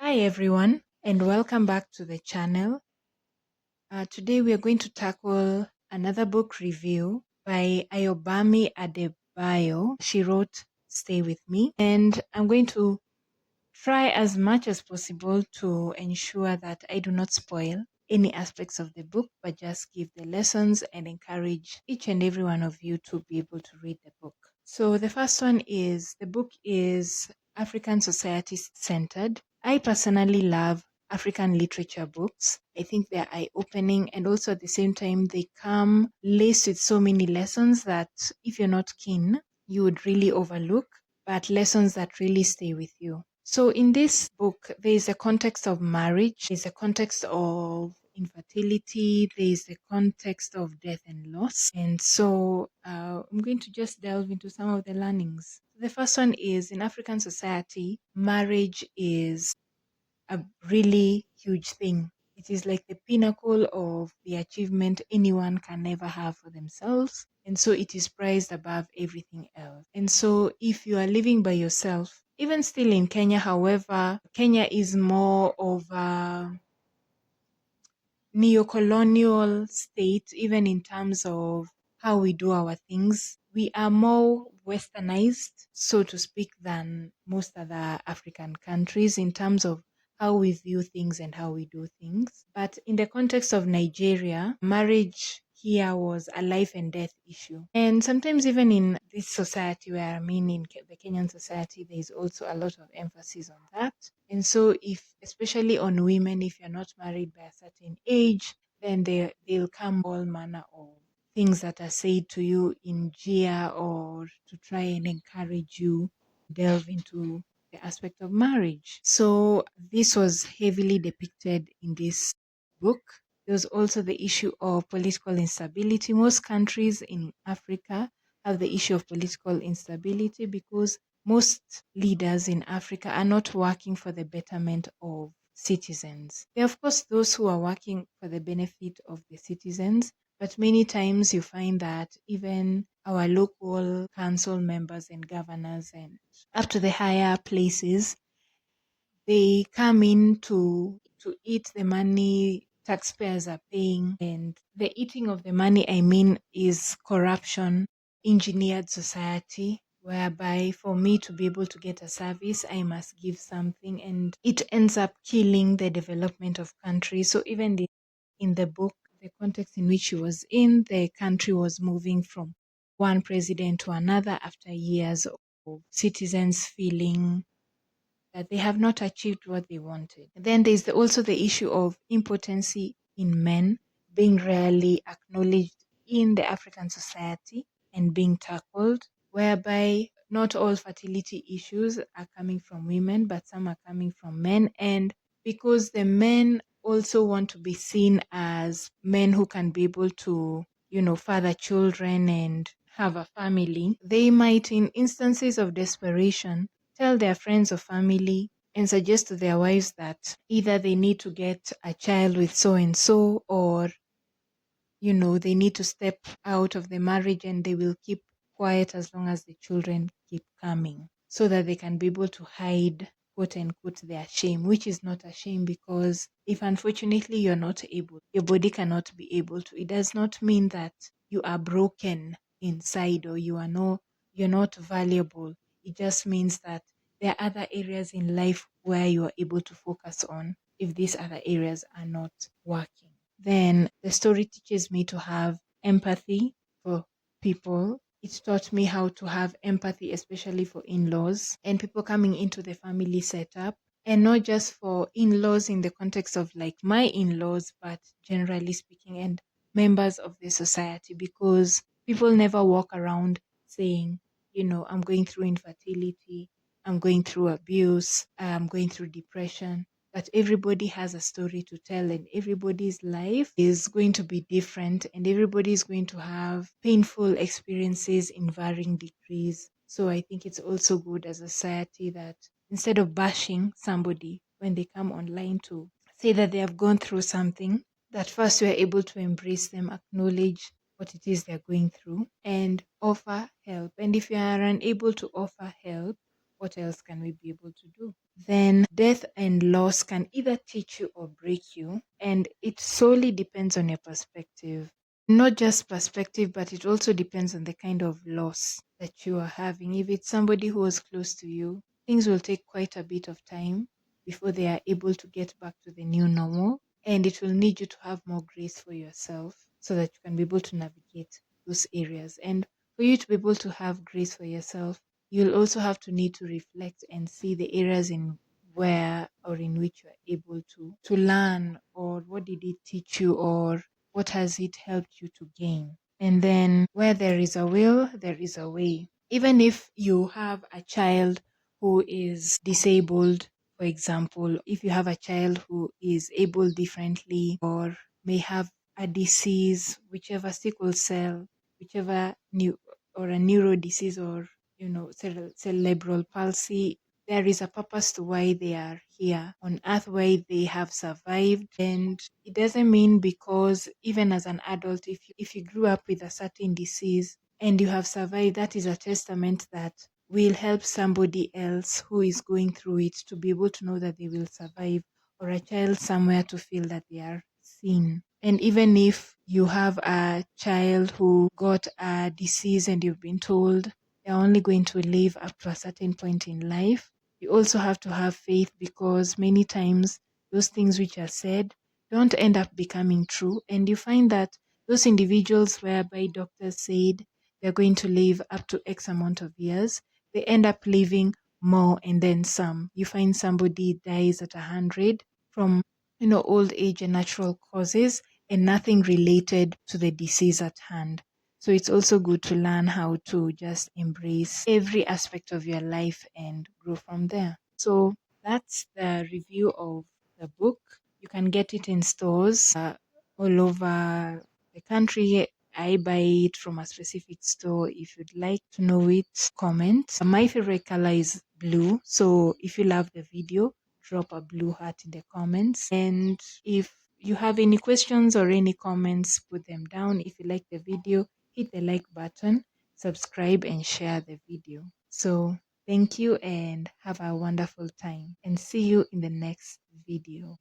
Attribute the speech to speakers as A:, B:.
A: Hi everyone, and welcome back to the channel. Today we are going to tackle another book review by Ayobami Adebayo. She wrote Stay With Me, and I'm going to try as much as possible to ensure that I do not spoil any aspects of the book, but just give the lessons and encourage each and every one of you to be able to read the book. So the first one is, the book is African society centered. I personally love African literature books. I think they're eye-opening, and also at the same time they come laced with so many lessons that if you're not keen, you would really overlook, but lessons that really stay with you. So in this book, there is a context of marriage, there's a context of infertility, there is a context of death and loss. And so I'm going to just delve into some of the learnings. The first one is, in African society, marriage is a really huge thing. It is like the pinnacle of the achievement anyone can ever have for themselves. And so it is prized above everything else. And so if you are living by yourself, even still in Kenya, however, Kenya is more of a neo-colonial state, even in terms of how we do our things. We are more westernized, so to speak, than most other African countries in terms of how we view things and how we do things. But in the context of Nigeria, marriage here was a life and death issue. And sometimes even in this society where I'm in the Kenyan society, there is also a lot of emphasis on that. And so if, especially on women, if you're not married by a certain age, then they'll come all manner of things that are said to you in jeer or to try and encourage you to delve into the aspect of marriage. So this was heavily depicted in this book. There was also the issue of political instability. Most countries in Africa have the issue of political instability because most leaders in Africa are not working for the betterment of citizens. There are, of course, those who are working for the benefit of the citizens, but many times you find that even our local council members and governors and up to the higher places, they come in to eat the money taxpayers are paying. And the eating of the money, I mean, is corruption, engineered society, whereby for me to be able to get a service, I must give something, and it ends up killing the development of countries. So even in the book, the context in which she was in, the country was moving from one president to another after years of citizens feeling that they have not achieved what they wanted. Then there's also the issue of impotency in men being rarely acknowledged in the African society and being tackled, whereby not all fertility issues are coming from women, but some are coming from men. And because the men also want to be seen as men who can be able to, father children and have a family, they might, in instances of desperation, tell their friends or family and suggest to their wives that either they need to get a child with so and so, or they need to step out of the marriage and they will keep quiet as long as the children keep coming, so that they can be able to hide, quote unquote, their shame, which is not a shame, because if unfortunately you're not able, your body cannot be able to, it does not mean that you are broken inside or you're not valuable. It just means that there are other areas in life where you are able to focus on if these other areas are not working. Then the story teaches me to have empathy for people. It taught me how to have empathy, especially for in-laws and people coming into the family setup. And not just for in-laws in the context of like my in-laws, but generally speaking, and members of the society, because people never walk around saying, I'm going through infertility, I'm going through abuse, I'm going through depression. But everybody has a story to tell, and everybody's life is going to be different, and everybody is going to have painful experiences in varying degrees. So I think it's also good as a society that instead of bashing somebody when they come online to say that they have gone through something, that first we are able to embrace them, acknowledge what it is they're going through, and offer help. And if you are unable to offer help, what else can we be able to do? Then death and loss can either teach you or break you, and it solely depends on your perspective. Not just perspective, but it also depends on the kind of loss that you are having. If it's somebody who was close to you, things will take quite a bit of time before they are able to get back to the new normal. And it will need you to have more grace for yourself so that you can be able to navigate those areas. And for you to be able to have grace for yourself, you'll also have to need to reflect and see the areas in where or in which you are able to learn, or what did it teach you, or what has it helped you to gain. And then where there is a will, there is a way. Even if you have a child who is disabled, for example, if you have a child who is able differently or may have a disease, whichever sickle cell, whichever new or a neuro disease, or cerebral palsy, there is a purpose to why they are here on earth, why they have survived. And it doesn't mean because even as an adult, if you grew up with a certain disease and you have survived, that is a testament that will help somebody else who is going through it to be able to know that they will survive, or a child somewhere to feel that they are seen. And even if you have a child who got a disease and you've been told they're only going to live up to a certain point in life, you also have to have faith, because many times those things which are said don't end up becoming true. And you find that those individuals whereby doctors said they're going to live up to X amount of years, they end up living more and then some. You find somebody dies at 100 from old age and natural causes, and nothing related to the disease at hand. So it's also good to learn how to just embrace every aspect of your life and grow from there. So that's the review of the book. You can get it in stores all over the country. I buy it from a specific store. If you'd like to know it, comment. My favorite color is blue. So if you love the video, drop a blue heart in the comments. And if you have any questions or any comments, put them down. If you like the video, hit the like button, subscribe, and share the video. So thank you and have a wonderful time, and see you in the next video.